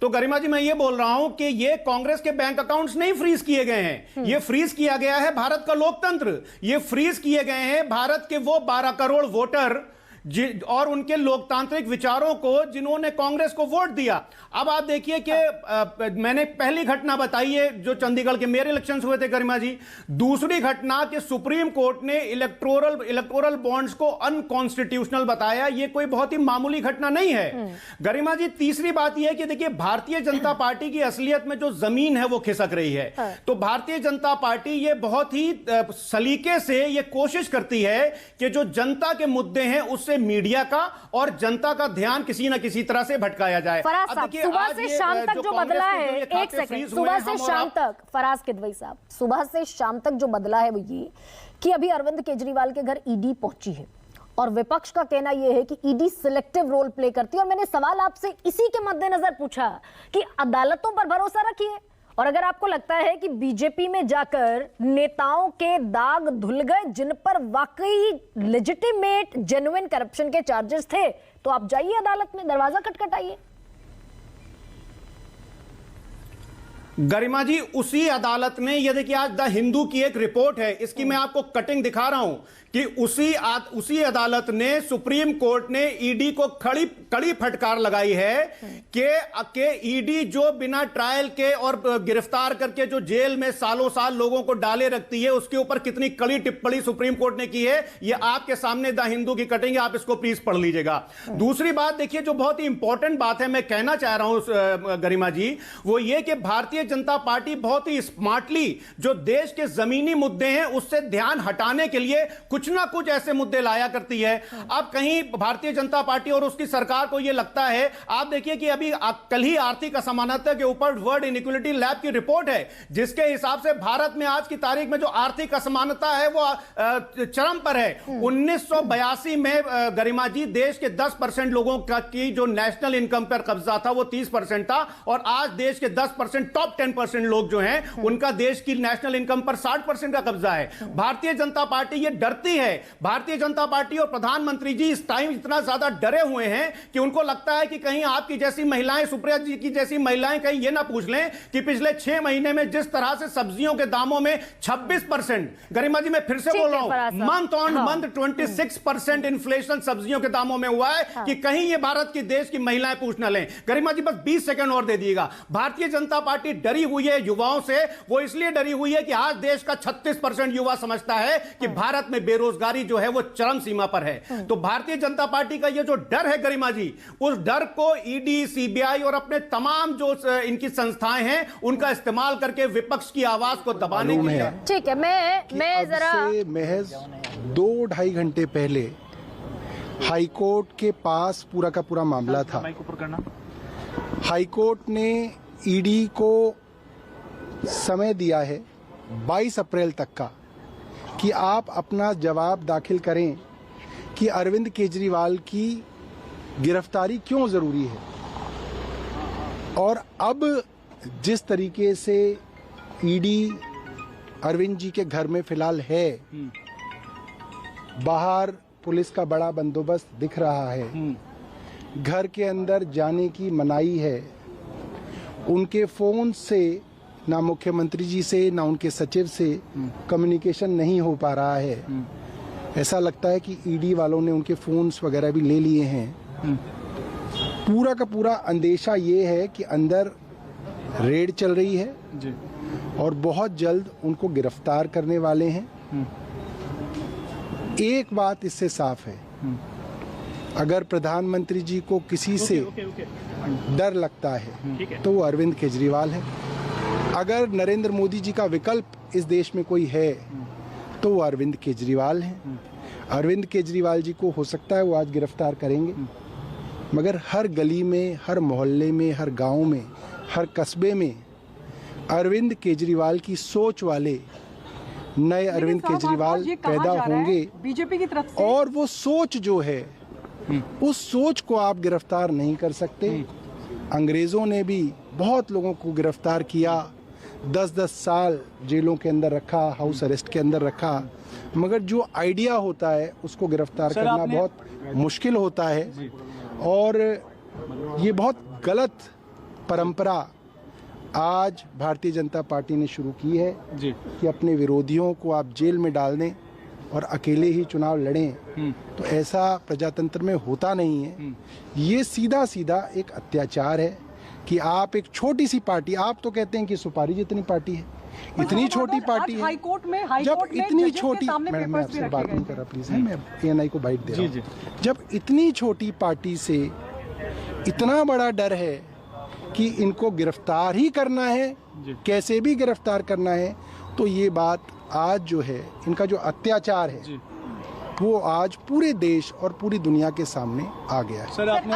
तो गरिमा जी मैं ये बोल रहा हूं कि ये कांग्रेस के बैंक अकाउंट्स नहीं फ्रीज किए गए हैं, ये फ्रीज किया गया है भारत का लोकतंत्र, ये फ्रीज किए गए हैं भारत के वो 12 करोड़ वोटर और उनके लोकतांत्रिक विचारों को जिन्होंने कांग्रेस को वोट दिया। अब आप देखिए कि मैंने पहली घटना बताई है जो चंडीगढ़ के मेयर इलेक्शंस हुए थे गरिमा जी। दूसरी घटना कि सुप्रीम कोर्ट ने इलेक्टोरल बॉन्ड्स को अनकॉन्स्टिट्यूशनल बताया, ये कोई बहुत ही मामूली घटना नहीं है गरिमा जी। तीसरी बात यह है कि देखिए भारतीय जनता पार्टी की असलियत में जो जमीन है वो खिसक रही है। तो भारतीय जनता पार्टी ये बहुत ही सलीके से ये कोशिश करती है कि जो जनता के मुद्दे हैं उससे मीडिया का और जनता का ध्यान किसी न किसी तरह से भटकाया जाए। सुबह से शाम तक जो बदला है, एक सेकंड, सुबह से शाम तक फराज किदवई साहब, सुबह से शाम तक जो बदला है वो ये कि अभी अरविंद केजरीवाल के घर ईडी पहुंची है और विपक्ष का कहना यह है कि ईडी सिलेक्टिव रोल प्ले करती है। और मैंने सवाल आपसे इसी के मद्देनजर पूछा कि अदालतों पर भरोसा रखिए, और अगर आपको लगता है कि बीजेपी में जाकर नेताओं के दाग धुल गए जिन पर वाकई लेजिटिमेट जेन्युइन करप्शन के चार्जेस थे, तो आप जाइए अदालत में, दरवाजा खटखटाइए। गरिमा जी उसी अदालत में, ये देखिए आज द हिंदू की एक रिपोर्ट है, इसकी मैं आपको कटिंग दिखा रहा हूं कि उसी अदालत ने, सुप्रीम कोर्ट ने ईडी को कड़ी फटकार लगाई है कि ईडी जो बिना ट्रायल के और गिरफ्तार करके जो जेल में सालों साल लोगों को डाले रखती है, उसके ऊपर कितनी कड़ी टिप्पणी सुप्रीम कोर्ट ने की है। ये आपके सामने द हिंदू की कटिंग है, आप इसको प्लीज पढ़ लीजिएगा। दूसरी बात देखिए जो बहुत ही इंपॉर्टेंट बात है, मैं कहना चाह रहा हूं गरिमा जी, वो ये कि भारतीय जनता पार्टी बहुत ही स्मार्टली जो देश के जमीनी मुद्दे हैं उससे ध्यान हटाने के लिए कुछ ना कुछ ऐसे मुद्दे लाया करती है। अब कहीं भारतीय जनता पार्टी और उसकी सरकार को यह लगता है, आप देखिए कि अभी कल ही आर्थिक असमानता के ऊपर वर्ल्ड इनइक्वालिटी लैब की रिपोर्ट है, जिसके हिसाब से भारत में आज की तारीख में जो आर्थिक असमानता है वो चरम पर है। 1982 में गरिमा जी देश के 10% लोगों की जो नेशनल इनकम पर कब्जा था वो 30% था, और आज देश के 10% टॉप 10% लोग जो हैं उनका देश की नेशनल इनकम पर 60% का कब्जा है। भारतीय जनता पार्टी ये डरती है, भारतीय जनता पार्टी और प्रधानमंत्री जी इस टाइम इतना ज्यादा डरे हुए हैं कि उनको लगता है कि कहीं आपकी जैसी महिलाएं, सुप्रिया जी की जैसी महिलाएं कहीं ये ना पूछ लें कि पिछले 6 महीने में जिस तरह से सब्जियों के दामों में 26%, गरिमा जी मैं फिर से बोल रहा हूं, मंथ ऑन मंथ 26% इन्फ्लेशन सब्जियों के दामों में हुआ है कि कहीं ये भारत की देश की महिलाएं पूछ ना लें। गरिमा जी बस 20 सेकंड और दे दिएगा। भारतीय जनता पार्टी डरी हुई है युवाओं से, वो इसलिए डरी हुई है कि आज देश का 36% युवा समझता है कि भारत में बेरोजगारी जो है वो चरम सीमा पर है। तो भारतीय जनता पार्टी का ये जो डर है गरिमा जी, उस डर को ईडी, सीबीआई और अपने तमाम जो इनकी संस्थाएं हैं उनका इस्तेमाल करके विपक्ष की आवाज को दबाने के लिए। ठीक है, मैं जरा महज 2-2.5 घंटे पहले हाईकोर्ट के पास पूरा का पूरा मामला था। हाईकोर्ट ने ईडी को समय दिया है 22 अप्रैल तक का कि आप अपना जवाब दाखिल करें कि अरविंद केजरीवाल की गिरफ्तारी क्यों जरूरी है। और अब जिस तरीके से ईडी अरविंद जी के घर में फिलहाल है, बाहर पुलिस का बड़ा बंदोबस्त दिख रहा है, घर के अंदर जाने की मनाही है, उनके फोन से ना मुख्यमंत्री जी से ना उनके सचिव से कम्युनिकेशन नहीं हो पा रहा है। ऐसा लगता है कि ईडी वालों ने उनके फोन्स वगैरह भी ले लिए हैं। पूरा का पूरा अंदेशा ये है कि अंदर रेड चल रही है जी, और बहुत जल्द उनको गिरफ्तार करने वाले हैं। एक बात इससे साफ है, अगर प्रधानमंत्री जी को किसी से डर लगता है तो वो अरविंद केजरीवाल है। अगर नरेंद्र मोदी जी का विकल्प इस देश में कोई है तो वो अरविंद केजरीवाल हैं। अरविंद केजरीवाल जी को हो सकता है वो आज गिरफ्तार करेंगे, मगर हर गली में, हर मोहल्ले में, हर गांव में, हर कस्बे में अरविंद केजरीवाल की सोच वाले नए अरविंद केजरीवाल पैदा होंगे बीजेपी की तरफ से। और वो सोच जो है उस सोच को आप गिरफ्तार नहीं कर सकते। अंग्रेजों ने भी बहुत लोगों को गिरफ्तार किया, 10-10 साल जेलों के अंदर रखा, हाउस अरेस्ट के अंदर रखा, मगर जो आइडिया होता है उसको गिरफ्तार करना बहुत मुश्किल होता है। और ये बहुत गलत परंपरा आज भारतीय जनता पार्टी ने शुरू की है जी। कि अपने विरोधियों को आप जेल में डाल दें और अकेले ही चुनाव लड़ें, तो ऐसा प्रजातंत्र में होता नहीं है। ये सीधा सीधा एक अत्याचार है कि आप एक छोटी सी पार्टी, आप तो कहते हैं कि सुपारी जितनी पार्टी है, इतनी छोटी पार्टी है। हाईकोर्ट में जब इतनी छोटी, मैडम मैं आपसे बात नहीं कर रहा प्लीज, मैं ANI को बाइट दे रहा हूं। जब इतनी छोटी पार्टी से इतना बड़ा डर है कि इनको गिरफ्तार ही करना है, कैसे भी गिरफ्तार करना है, तो ये बात आज जो है, इनका जो अत्याचार है वो आज पूरे देश और पूरी दुनिया के सामने आ गया है। सर आपने